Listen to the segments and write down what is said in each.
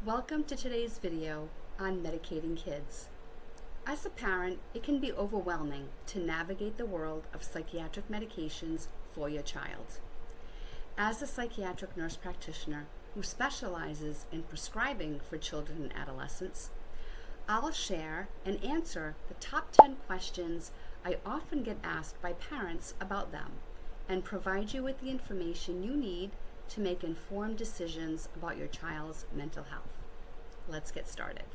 Welcome to today's video on medicating kids. As a parent, it can be overwhelming to navigate the world of psychiatric medications for your child. As a psychiatric nurse practitioner who specializes in prescribing for children and adolescents, I'll share and answer the top 10 questions I often get asked by parents about them and provide you with the information you need to make informed decisions about your child's mental health. Let's get started.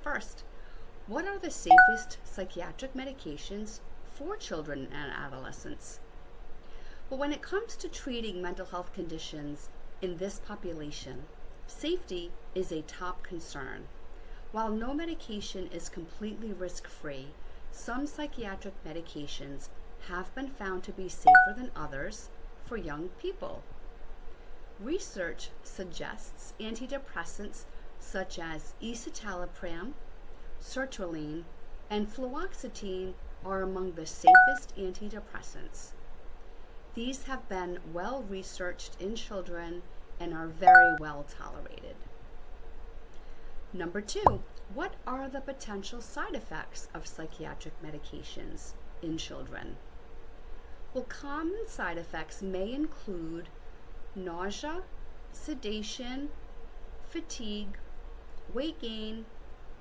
First, what are the safest psychiatric medications for children and adolescents? Well, when it comes to treating mental health conditions in this population, safety is a top concern. While no medication is completely risk-free, some psychiatric medications have been found to be safer than others for young people. Research suggests antidepressants such as escitalopram, sertraline, and fluoxetine are among the safest antidepressants. These have been well researched in children and are very well tolerated. Number 2, what are the potential side effects of psychiatric medications in children? Well, common side effects may include nausea, sedation, fatigue, weight gain,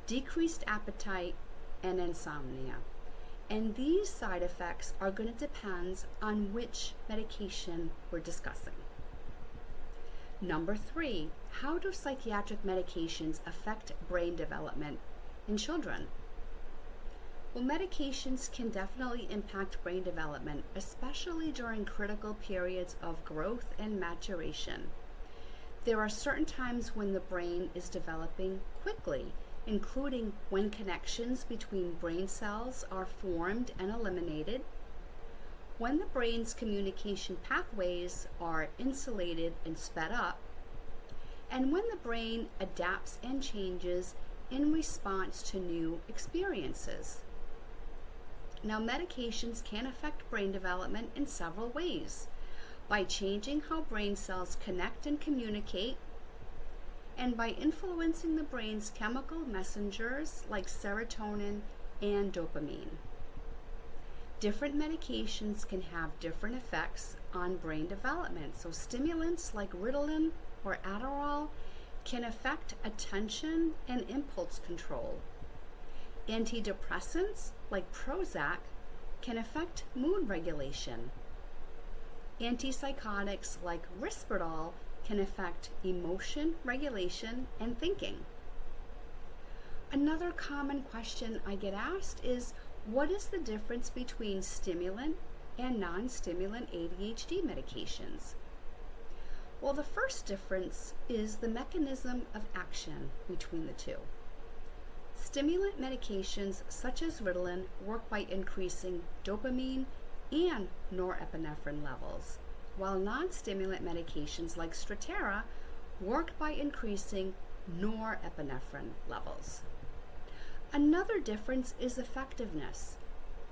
decreased appetite, and insomnia. And these side effects are going to depend on which medication we're discussing. Number 3, how do psychiatric medications affect brain development in children? Well, medications can definitely impact brain development, especially during critical periods of growth and maturation. There are certain times when the brain is developing quickly, including when connections between brain cells are formed and eliminated, when the brain's communication pathways are insulated and sped up, and when the brain adapts and changes in response to new experiences. Now, medications can affect brain development in several ways, by changing how brain cells connect and communicate, and by influencing the brain's chemical messengers like serotonin and dopamine. Different medications can have different effects on brain development. So stimulants like Ritalin or Adderall can affect attention and impulse control. Antidepressants like Prozac can affect mood regulation. Antipsychotics like Risperdal can affect emotion regulation and thinking. Another common question I get asked is, what is the difference between stimulant and non-stimulant ADHD medications? Well, the first difference is the mechanism of action between the two. Stimulant medications such as Ritalin work by increasing dopamine and norepinephrine levels, while non-stimulant medications like Strattera work by increasing norepinephrine levels. Another difference is effectiveness.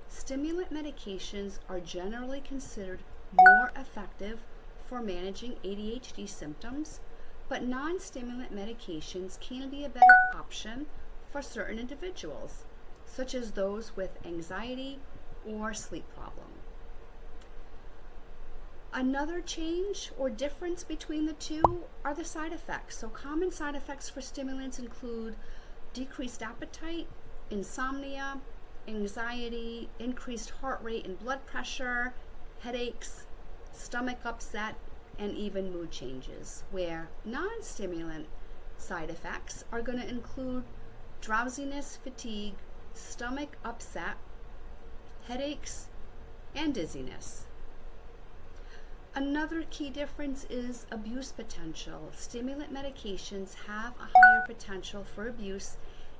Stimulant medications are generally considered more effective for managing ADHD symptoms, but non-stimulant medications can be a better option for certain individuals, such as those with anxiety or sleep problem. Another change or difference between the two are the side effects. So common side effects for stimulants include decreased appetite, insomnia, anxiety, increased heart rate and blood pressure, headaches, stomach upset, and even mood changes, where non-stimulant side effects are going to include drowsiness, fatigue, stomach upset, headaches, and dizziness. Another key difference is abuse potential. Stimulant medications have a higher potential for abuse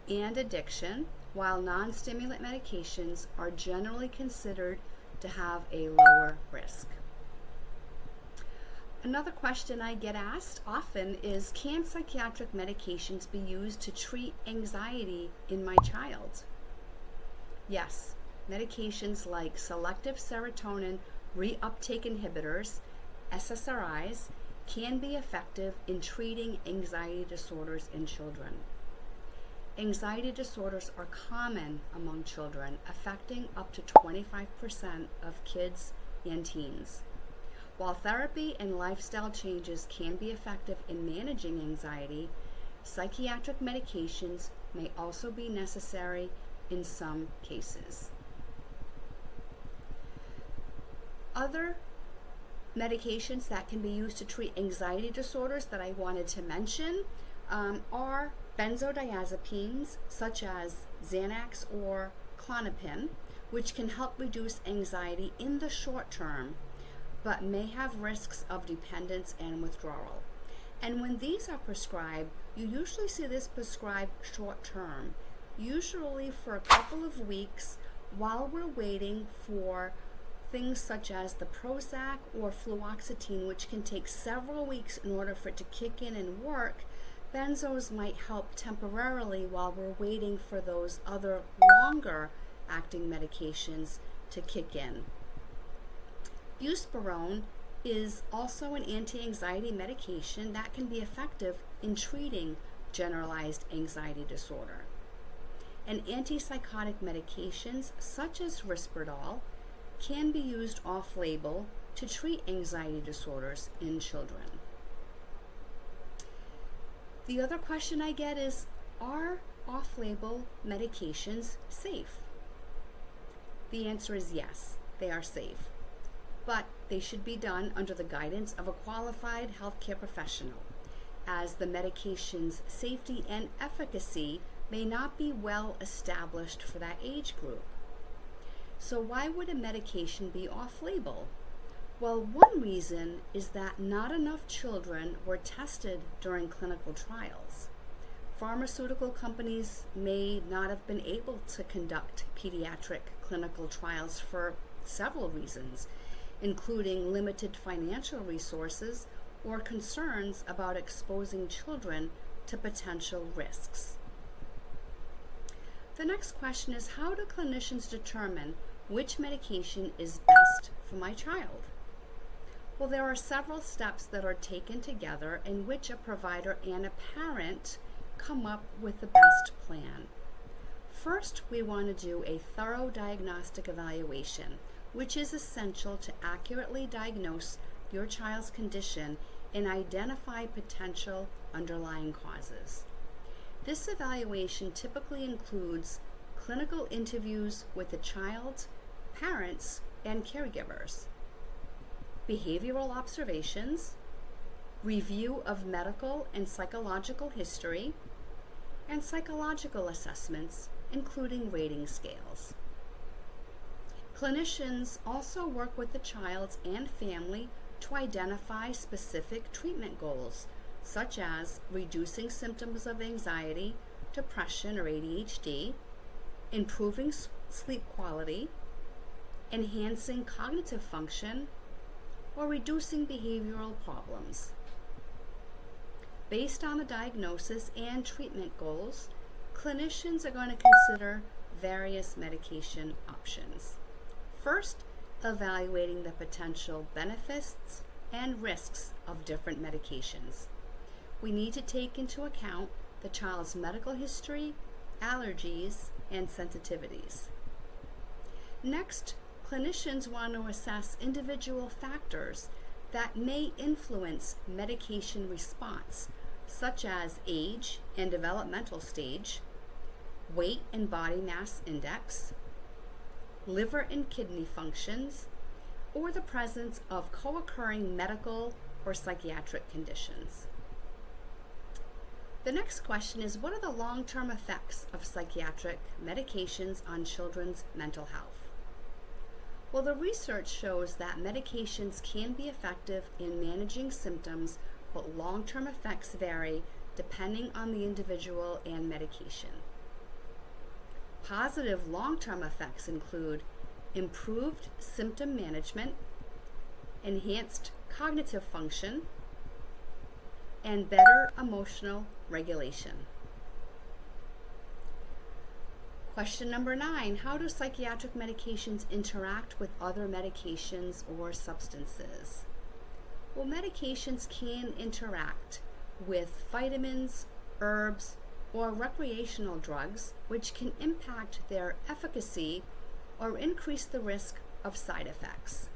and addiction, while non-stimulant medications are generally considered to have a lower risk. Another question I get asked often is, can psychiatric medications be used to treat anxiety in my child? Yes, medications like selective serotonin reuptake inhibitors, SSRIs, can be effective in treating anxiety disorders in children. Anxiety disorders are common among children, affecting up to 25% of kids and teens. While therapy and lifestyle changes can be effective in managing anxiety, psychiatric medications may also be necessary in some cases. Other medications that can be used to treat anxiety disorders that I wanted to mention are benzodiazepines such as Xanax or Klonopin, which can help reduce anxiety in the short term, but may have risks of dependence and withdrawal. And when these are prescribed, you usually see this prescribed short term, usually for a couple of weeks while we're waiting for things such as the Prozac or fluoxetine, which can take several weeks in order for it to kick in and work. Benzos might help temporarily while we're waiting for those other longer acting medications to kick in. Buspirone is also an anti-anxiety medication that can be effective in treating generalized anxiety disorder. And antipsychotic medications such as Risperdal can be used off-label to treat anxiety disorders in children. The other question I get is, are off-label medications safe? The answer is yes, they are safe, but they should be done under the guidance of a qualified healthcare professional, as the medication's safety and efficacy may not be well established for that age group. So why would a medication be off-label? Well, one reason is that not enough children were tested during clinical trials. Pharmaceutical companies may not have been able to conduct pediatric clinical trials for several reasons, including limited financial resources or concerns about exposing children to potential risks. The next question is, how do clinicians determine which medication is best for my child? Well, there are several steps that are taken together in which a provider and a parent come up with the best plan. First, we want to do a thorough diagnostic evaluation, which is essential to accurately diagnose your child's condition and identify potential underlying causes. This evaluation typically includes clinical interviews with the child, parents, and caregivers, behavioral observations, review of medical and psychological history, and psychological assessments, including rating scales. Clinicians also work with the child and family to identify specific treatment goals, such as reducing symptoms of anxiety, depression, or ADHD, improving sleep quality, enhancing cognitive function, or reducing behavioral problems. Based on the diagnosis and treatment goals, clinicians are going to consider various medication options. First, evaluating the potential benefits and risks of different medications. We need to take into account the child's medical history, allergies, and sensitivities. Next, clinicians want to assess individual factors that may influence medication response, such as age and developmental stage, weight and body mass index, liver and kidney functions, or the presence of co-occurring medical or psychiatric conditions. The next question is, what are the long-term effects of psychiatric medications on children's mental health? Well, the research shows that medications can be effective in managing symptoms, but long-term effects vary depending on the individual and medication. Positive long-term effects include improved symptom management, enhanced cognitive function, and better emotional regulation. Question number 9, how do psychiatric medications interact with other medications or substances? Well, medications can interact with vitamins, herbs, or recreational drugs, which can impact their efficacy or increase the risk of side effects.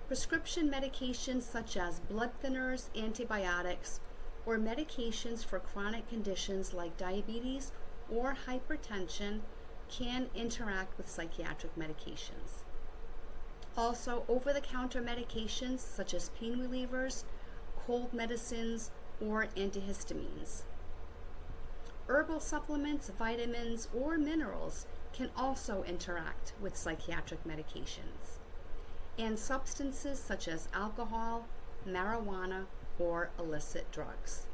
Prescription medications such as blood thinners, antibiotics, or medications for chronic conditions like diabetes or hypertension can interact with psychiatric medications. Also, over-the-counter medications such as pain relievers, cold medicines, or antihistamines. Herbal supplements, vitamins, or minerals can also interact with psychiatric medications. And substances such as alcohol, marijuana, or illicit drugs.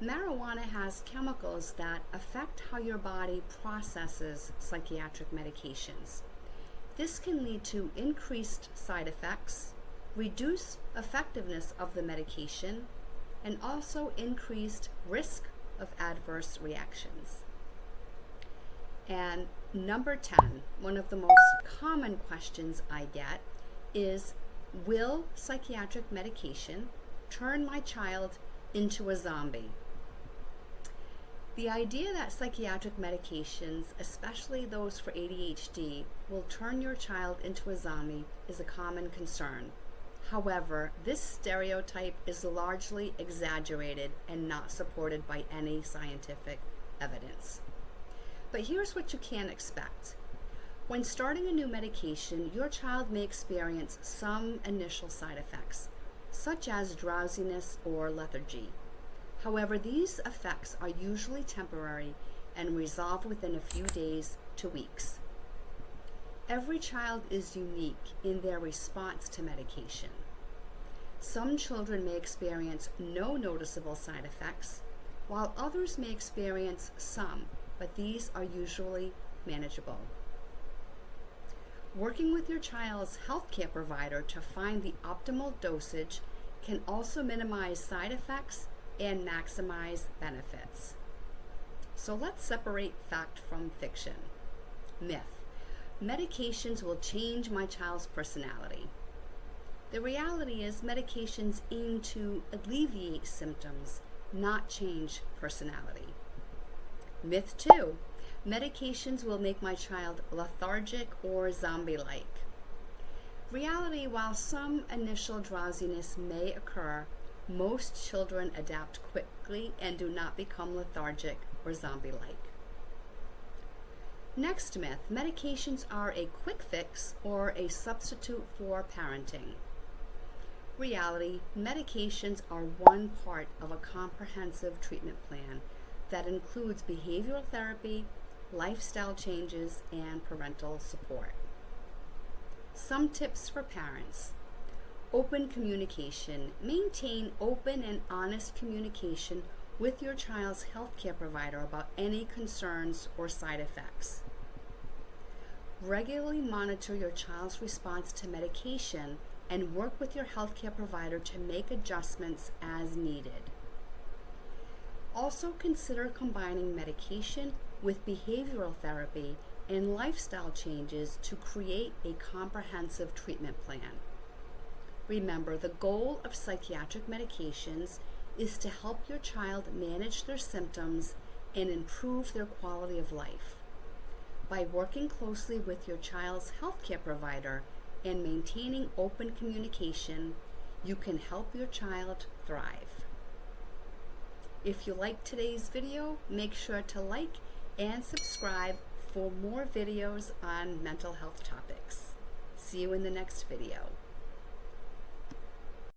Marijuana has chemicals that affect how your body processes psychiatric medications. This can lead to increased side effects, reduced effectiveness of the medication, and also increased risk of adverse reactions. And number 10, one of the most common questions I get is, will psychiatric medication turn my child into a zombie? The idea that psychiatric medications, especially those for ADHD, will turn your child into a zombie is a common concern. However, this stereotype is largely exaggerated and not supported by any scientific evidence. But here's what you can expect. When starting a new medication, your child may experience some initial side effects, such as drowsiness or lethargy. However, these effects are usually temporary and resolve within a few days to weeks. Every child is unique in their response to medication. Some children may experience no noticeable side effects, while others may experience some, but these are usually manageable. Working with your child's healthcare provider to find the optimal dosage can also minimize side effects and maximize benefits. So let's separate fact from fiction. Myth: medications will change my child's personality. The reality is medications aim to alleviate symptoms, not change personality. Myth 2: medications will make my child lethargic or zombie-like. Reality: while some initial drowsiness may occur, most children adapt quickly and do not become lethargic or zombie-like. Next myth: medications are a quick fix or a substitute for parenting. Reality: medications are one part of a comprehensive treatment plan that includes behavioral therapy, lifestyle changes, and parental support. Some tips for parents. Open communication. Maintain open and honest communication with your child's healthcare provider about any concerns or side effects. Regularly monitor your child's response to medication and work with your healthcare provider to make adjustments as needed. Also consider combining medication with behavioral therapy and lifestyle changes to create a comprehensive treatment plan. Remember, the goal of psychiatric medications is to help your child manage their symptoms and improve their quality of life. By working closely with your child's healthcare provider and maintaining open communication, you can help your child thrive. If you liked today's video, make sure to like and subscribe for more videos on mental health topics. See you in the next video.